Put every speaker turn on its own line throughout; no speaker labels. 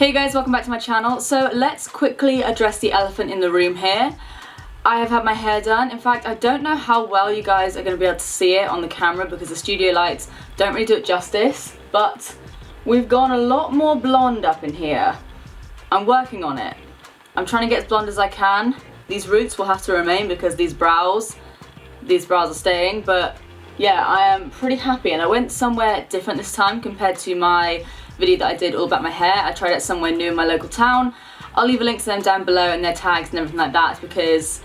Hey guys, welcome back to my channel. So let's quickly address the elephant in the room here. I have had my hair done. In fact, I don't know how well you guys are going to be able to see it on the camera because the studio lights don't really do it justice, but we've gone a lot more blonde up in here. I'm working on it. I'm trying to get as blonde as I can. These roots will have to remain because these brows are staying, but yeah, I am pretty happy, and I went somewhere different this time compared to my video that I did all about my hair. I tried it somewhere new in my local town. I'll leave a link to them down below and their tags and everything like that because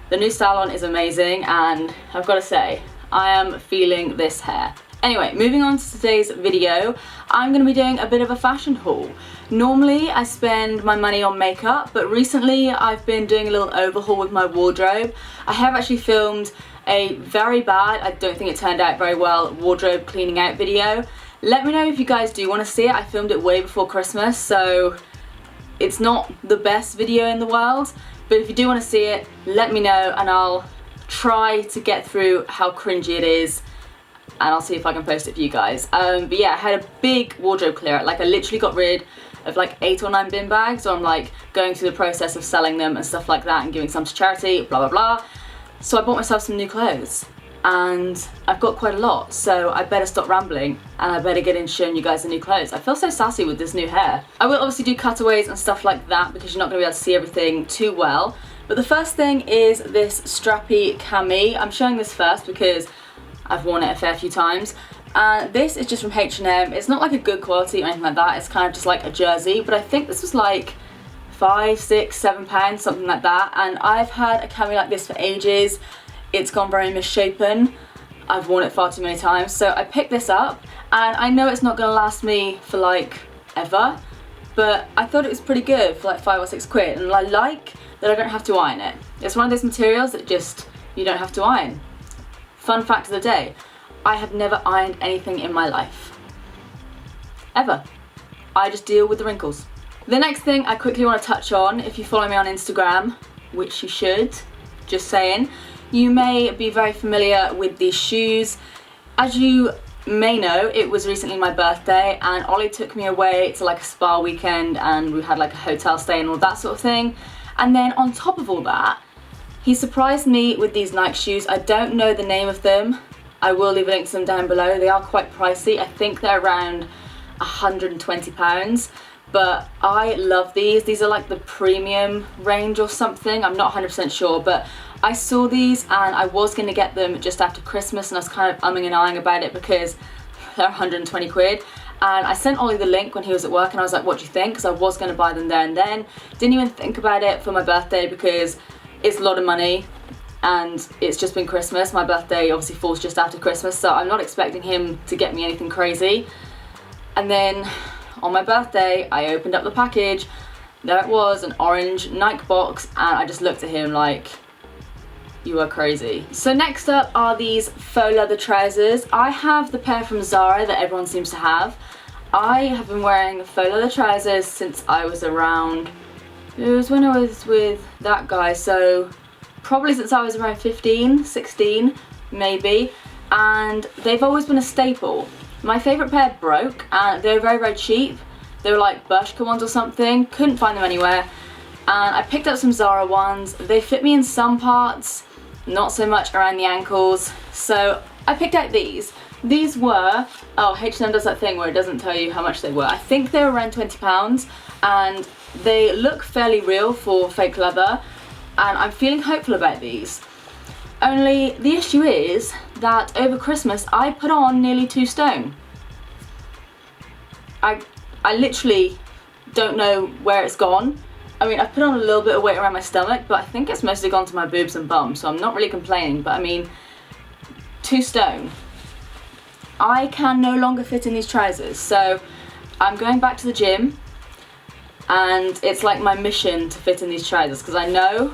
the new salon is amazing and I've got to say, I am feeling this hair. Anyway, moving on to today's video, I'm going to be doing a bit of a fashion haul. Normally I spend my money on makeup, but recently I've been doing a little overhaul with my wardrobe. I have actually filmed a very bad, I don't think it turned out very well, wardrobe cleaning out video. Let me know if you guys do want to see it. I filmed it way before Christmas, so it's not the best video in the world, but if you do want to see it, let me know and I'll try to get through how cringy it is and I'll see if I can post it for you guys. But yeah, I had a big wardrobe clear out. Like I literally got rid of like 8 or 9 bin bags, so I'm like going through the process of selling them and stuff like that and giving some to charity, blah blah blah. So I bought myself some new clothes and I've got quite a lot, so I better stop rambling and I better get into showing you guys the new clothes. I feel so sassy with this new hair. I will obviously do cutaways and stuff like that because you're not going to be able to see everything too well. But the first thing is this Strappy cami. I'm showing this first because I've worn it a fair few times. This is just from H&M. It's not like a good quality or anything like that. It's kind of just like a jersey, but I think this was like £5, £6, £7, something like that. And I've had a cami like this for ages. It's gone very misshapen. I've worn it far too many times, so I picked this up and I know it's not going to last me for like ever, but I thought it was pretty good for like 5 or 6 quid, and I like that I don't have to iron it. It's one of those materials that just you don't have to iron. Fun fact of the day, I have never ironed anything in my life. Ever. I just deal with the wrinkles. The next thing I quickly want to touch on, if you follow me on Instagram, which you should, just saying, you may be very familiar with these shoes. As you may know, it was recently my birthday and Ollie took me away to like a spa weekend and we had like a hotel stay and all that sort of thing. And then on top of all that, he surprised me with these Nike shoes. I don't know the name of them. I will leave a link to them down below. They are quite pricey. I think they're around £120. But I love these. These are like the premium range or something. I'm not 100% sure, but I saw these and I was going to get them just after Christmas and I was kind of umming and ahhing about it because they're 120 quid. And I sent Ollie the link when he was at work and I was like, what do you think? Because I was going to buy them there and then. Didn't even think about it for my birthday because it's a lot of money and it's just been Christmas. My birthday obviously falls just after Christmas, so I'm not expecting him to get me anything crazy. And then on my birthday, I opened up the package. There it was, an orange Nike box, and I just looked at him like, you are crazy. So next up are these faux leather trousers. I have the pair from Zara that everyone seems to have. I have been wearing faux leather trousers since I was around, it was when I was with that guy, so probably since I was around 15, 16 maybe, and they've always been a staple. My favourite pair broke and they were very, very cheap. They were like Bershka ones or something, couldn't find them anywhere. And I picked up some Zara ones. They fit me in some parts, not so much around the ankles. So I picked out these. These were, oh, H&M does that thing where it doesn't tell you how much they were. I think they were around £20 and they look fairly real for fake leather. And I'm feeling hopeful about these. Only the issue is that over Christmas I put on nearly 2 stone. I literally don't know where it's gone. I mean, I've put on a little bit of weight around my stomach, but I think it's mostly gone to my boobs and bum, so I'm not really complaining, but I mean, 2 stone. I can no longer fit in these trousers, so I'm going back to the gym and it's like my mission to fit in these trousers because I know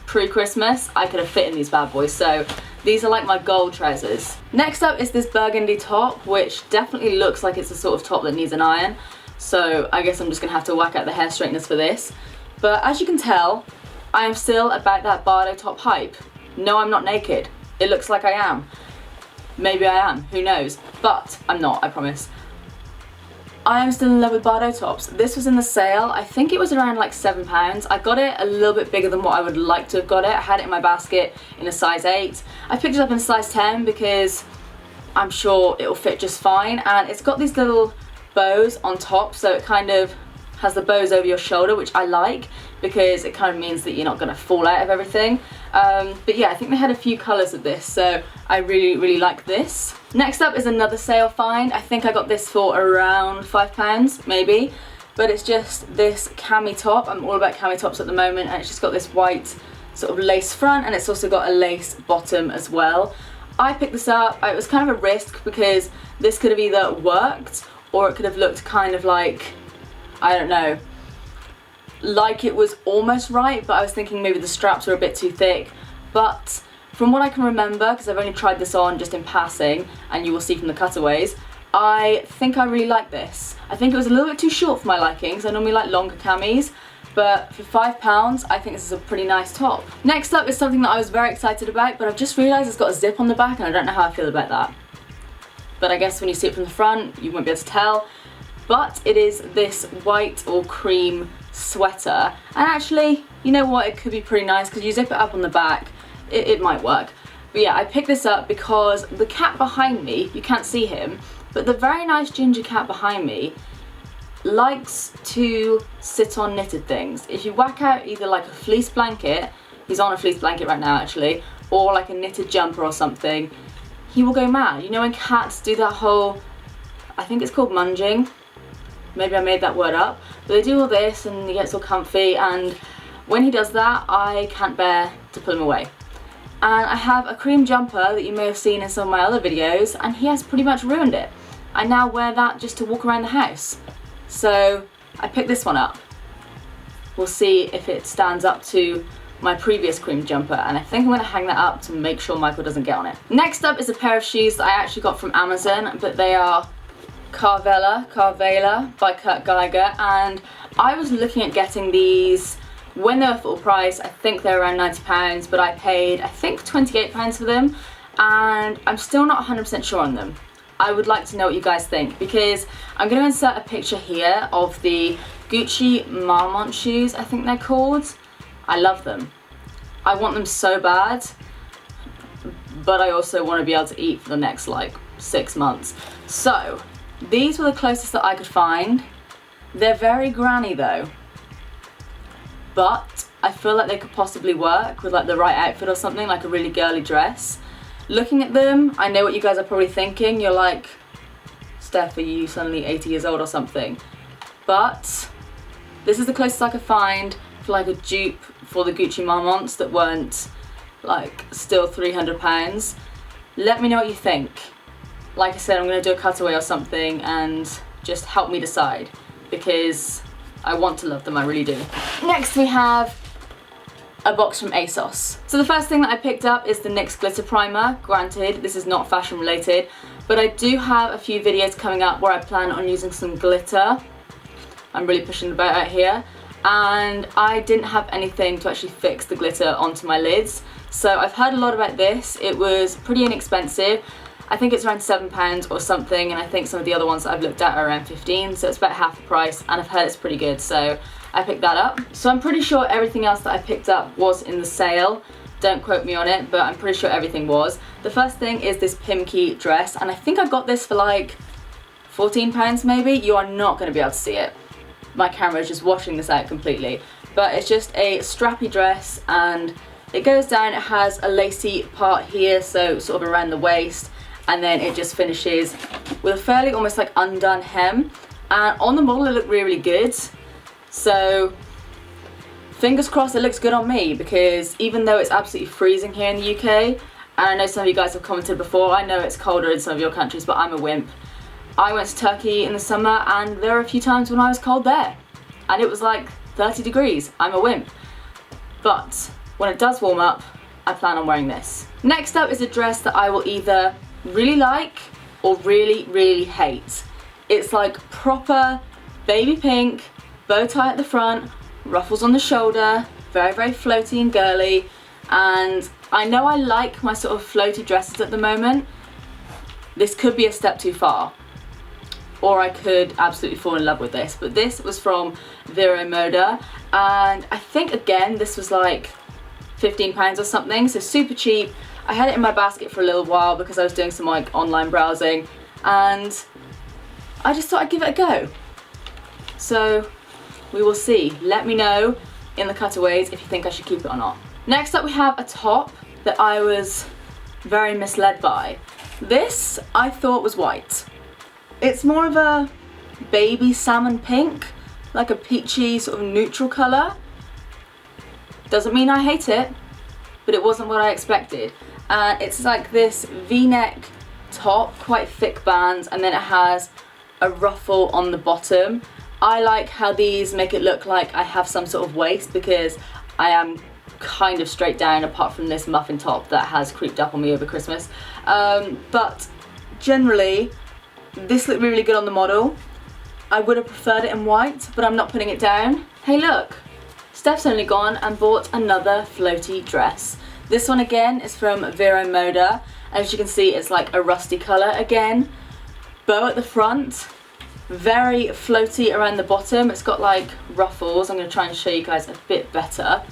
pre-Christmas I could have fit in these bad boys, so these are like my gold trousers. Next up is this burgundy top, which definitely looks like it's the sort of top that needs an iron, so I guess I'm just gonna have to whack out the hair straighteners for this. But as you can tell, I am still about that Bardo top hype. No, I'm not naked. It looks like I am. Maybe I am, who knows, but I'm not, I promise. I am still in love with Bardo tops. This was in the sale. I think it was around like £7. I got it a little bit bigger than what I would like to have got it. I had it in my basket in a size 8. I picked it up in a size 10 because I'm sure it'll fit just fine, and it's got these little bows on top, so it kind of has the bows over your shoulder, which I like because it kind of means that you're not going to fall out of everything. But yeah, I think they had a few colours of this, so I really like this. Next up is another sale find. I think I got this for around £5 maybe, but it's just this cami top. I'm all about cami tops at the moment, and it's just got this white sort of lace front, and it's also got a lace bottom as well. I picked this up. It was kind of a risk because this could have either worked or it could have looked kind of like, I don't know, like it was almost right, but I was thinking maybe the straps were a bit too thick. But from what I can remember, because I've only tried this on just in passing, and you will see from the cutaways, I think I really like this. I think it was a little bit too short for my liking, because I normally like longer camis, but for £5 I think this is a pretty nice top. Next up is something that I was very excited about, but I've just realised it's got a zip on the back and I don't know how I feel about that. But I guess when you see it from the front you won't be able to tell. But it is this white or cream sweater, and actually, you know what, it could be pretty nice because you zip it up on the back, it might work. But yeah, I picked this up because the cat behind me, you can't see him, but the very nice ginger cat behind me likes to sit on knitted things. If you whack out either like a fleece blanket, he's on a fleece blanket right now actually, or like a knitted jumper or something, he will go mad. You know when cats do that whole, I think it's called munging, maybe I made that word up, but they do all this and he gets all comfy, and when he does that I can't bear to pull him away. And I have a cream jumper that you may have seen in some of my other videos, and he has pretty much ruined it. I now wear that just to walk around the house. So I picked this one up. We'll see if it stands up to my previous cream jumper, and I think I'm going to hang that up to make sure Michael doesn't get on it. Next up is a pair of shoes that I actually got from Amazon, but they are Carvela by Kurt Geiger, and I was looking at getting these when they were full price. I think they're around £90, but I paid I think £28 for them, and I'm still not 100% sure on them. I would like to know what you guys think, because I'm going to insert a picture here of the Gucci Marmont shoes, I think they're called. I love them. I want them so bad, but I also want to be able to eat for the next like 6 months. So these were the closest that I could find. They're very granny though, but I feel like they could possibly work with like the right outfit or something, like a really girly dress. Looking at them, I know what you guys are probably thinking. You're like, Steph, are you suddenly 80 years old or something? But this is the closest I could find for like a dupe for the Gucci Marmonts that weren't like still £300. Let me know what you think. Like I said, I'm going to do a cutaway or something and just help me decide, because I want to love them, I really do. Next we have a box from Asos. So the first thing that I picked up is the NYX glitter primer. Granted, this is not fashion related, but I do have a few videos coming up where I plan on using some glitter. I'm really pushing the boat out here, and I didn't have anything to actually fix the glitter onto my lids. So I've heard a lot about this. It was pretty inexpensive. I think it's around £7 or something, and I think some of the other ones that I've looked at are around 15, so it's about half the price, and I've heard it's pretty good, so I picked that up. So I'm pretty sure everything else that I picked up was in the sale. Don't quote me on it, but I'm pretty sure everything was. The first thing is this Pimki dress, and I think I got this for like £14 maybe. You are not going to be able to see it. My camera is just washing this out completely. But it's just a strappy dress, and it goes down. It has a lacy part here, so sort of around the waist, and then it just finishes with a fairly almost like undone hem. And on the model it looked really good. So fingers crossed it looks good on me, because even though it's absolutely freezing here in the UK, and I know some of you guys have commented before, I know it's colder in some of your countries, but I'm a wimp. I went to Turkey in the summer and there were a few times when I was cold there and it was like 30 degrees. I'm a wimp. But when it does warm up, I plan on wearing this. Next up is a dress that I will either really like or really hate. It's like proper baby pink, bow tie at the front, ruffles on the shoulder, very floaty and girly, and I know I like my sort of floaty dresses at the moment. This could be a step too far. or I could absolutely fall in love with this. But this was from Vero Moda, and I think again this was like £15 or something, so super cheap. I had it in my basket for a little while because I was doing some like online browsing, and I just thought I'd give it a go. So we will see. Let me know in the cutaways if you think I should keep it or not. Next up we have a top that I was very misled by. This I thought was white. It's more of a baby salmon pink, like a peachy sort of neutral colour. Doesn't mean I hate it, but it wasn't what I expected. And it's like this V-neck top, quite thick bands, and then it has a ruffle on the bottom. I like how these make it look like I have some sort of waist, because I am kind of straight down apart from this muffin top that has creeped up on me over Christmas. But generally this looked really good on the model. I would have preferred it in white, but I'm not putting it down. Hey look, Steph's only gone and bought another floaty dress. This one again is from Vero Moda. As you can see, it's like a rusty colour again. Bow at the front, very floaty around the bottom. It's got like ruffles. I'm going to try and show you guys a bit better.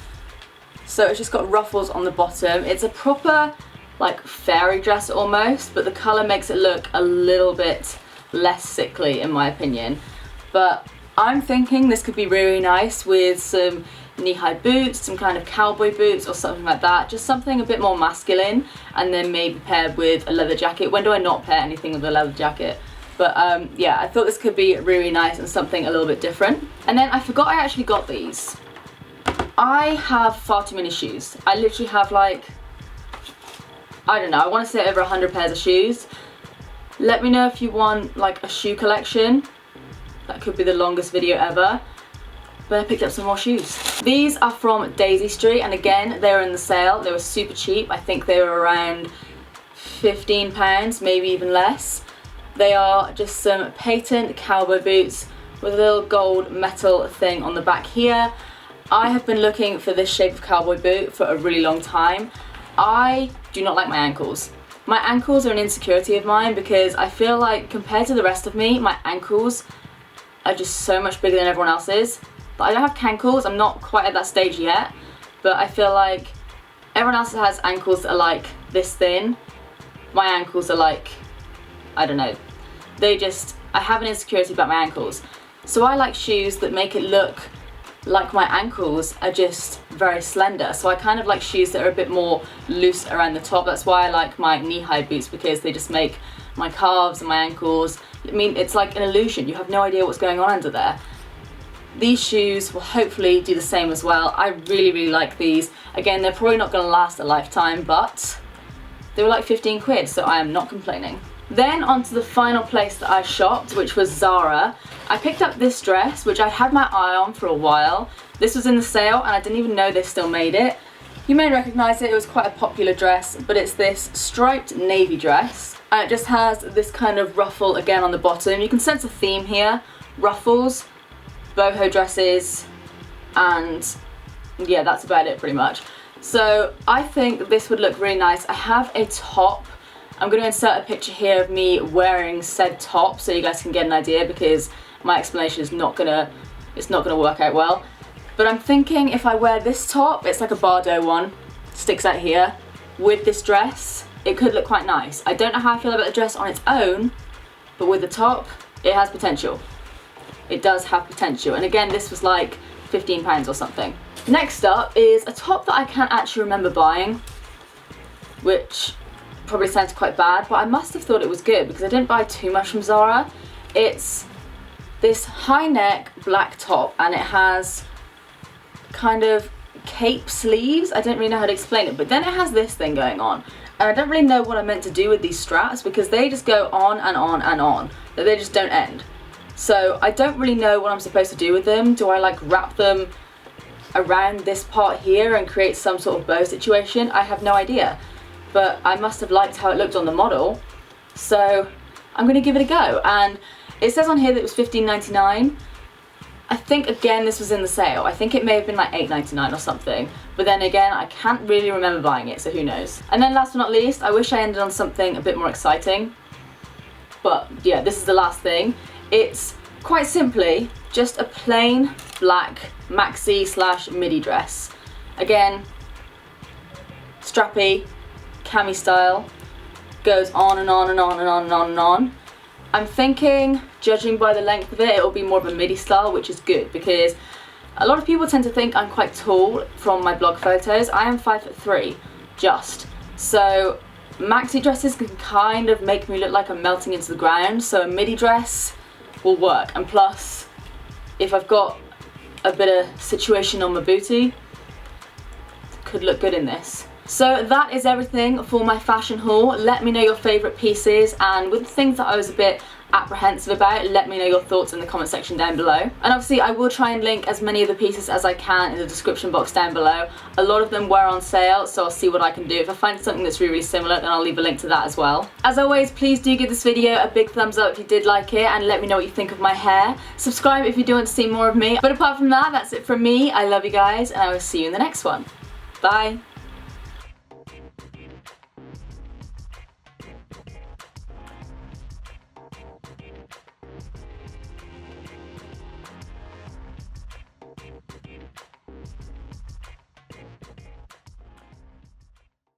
So it's just got ruffles on the bottom. It's a proper like fairy dress almost, but the colour makes it look a little bit less sickly in my opinion. But I'm thinking this could be really nice with some knee-high boots, some kind of cowboy boots or something like that. Just something a bit more masculine, and then maybe paired with a leather jacket. When do I not pair anything with a leather jacket? But yeah, I thought this could be really nice and something a little bit different. And then I forgot I actually got these. I have far too many shoes. I literally have like, I don't know, I want to say over 100 pairs of shoes. Let me know if you want like a shoe collection. That could be the longest video ever. But I picked up some more shoes. These are from Daisy Street, and again, they were in the sale. They were super cheap. I think they were around £15, maybe even less. They are just some patent cowboy boots with a little gold metal thing on the back here. I have been looking for this shape of cowboy boot for a really long time. I do not like my ankles. My ankles are an insecurity of mine because I feel like compared to the rest of me, my ankles are just so much bigger than everyone else's. But I don't have cankles, I'm not quite at that stage yet, but I feel like everyone else has ankles that are like this thin. My ankles are like, I don't know, I have an insecurity about my ankles. So I like shoes that make it look like my ankles are just very slender. So I kind of like shoes that are a bit more loose around the top. That's why I like my knee-high boots, because they just make my calves and my ankles, I mean, it's like an illusion. You have no idea what's going on under there. These shoes will hopefully do the same as well. I really, really like these. Again, they're probably not going to last a lifetime, but they were like 15 quid, so I am not complaining. Then on to the final place that I shopped, which was Zara. I picked up this dress, which I had my eye on for a while. This was in the sale, and I didn't even know they still made it. You may recognize it, it was quite a popular dress, but it's this striped navy dress. And it just has this kind of ruffle again on the bottom. You can sense a theme here. Ruffles, boho dresses, and yeah, that's about it pretty much. So I think this would look really nice. I have a top. I'm going to insert a picture here of me wearing said top so you guys can get an idea, because my explanation is not gonna work out well. But I'm thinking if I wear this top, it's like a Bardot one, sticks out here, with this dress, it could look quite nice. I don't know how I feel about the dress on its own, but with the top, it has potential. It does have potential. And again, this was like £15 or something. Next up is a top that I can't actually remember buying, which probably sounds quite bad, but I must have thought it was good because I didn't buy too much from Zara. It's this high neck black top, and it has kind of cape sleeves. I don't really know how to explain it, but then it has this thing going on, and I don't really know what I'm meant to do with these straps because they just go on and on and on, that they just don't end. So I don't really know what I'm supposed to do with them. Do I like wrap them around this part here and create some sort of bow situation? I have no idea, but I must have liked how it looked on the model, so I'm going to give it a go. And it says on here that it was $15.99. I think again this was in the sale. I think it may have been like $8.99 or something, but then again I can't really remember buying it, so who knows. And then last but not least, I wish I ended on something a bit more exciting, but yeah, this is the last thing. It's quite simply just a plain black maxi slash midi dress. Again, strappy, cami style, goes on and on and on and on and on and on. I'm thinking, judging by the length of it, it'll be more of a midi style, which is good because a lot of people tend to think I'm quite tall from my blog photos. I am 5'3", just. So maxi dresses can kind of make me look like I'm melting into the ground, so a midi dress will work. And plus, if I've got a bit of situation on my booty, could look good in this. So that is everything for my fashion haul. Let me know your favourite pieces, and with the things that I was a bit apprehensive about, let me know your thoughts in the comment section down below. And obviously I will try and link as many of the pieces as I can in the description box down below. A lot of them were on sale, so I'll see what I can do. If I find something that's really, really similar, then I'll leave a link to that as well. As always, please do give this video a big thumbs up if you did like it, and let me know what you think of my hair. Subscribe if you do want to see more of me. But apart from that, that's it from me. I love you guys, and I will see you in the next one. Bye.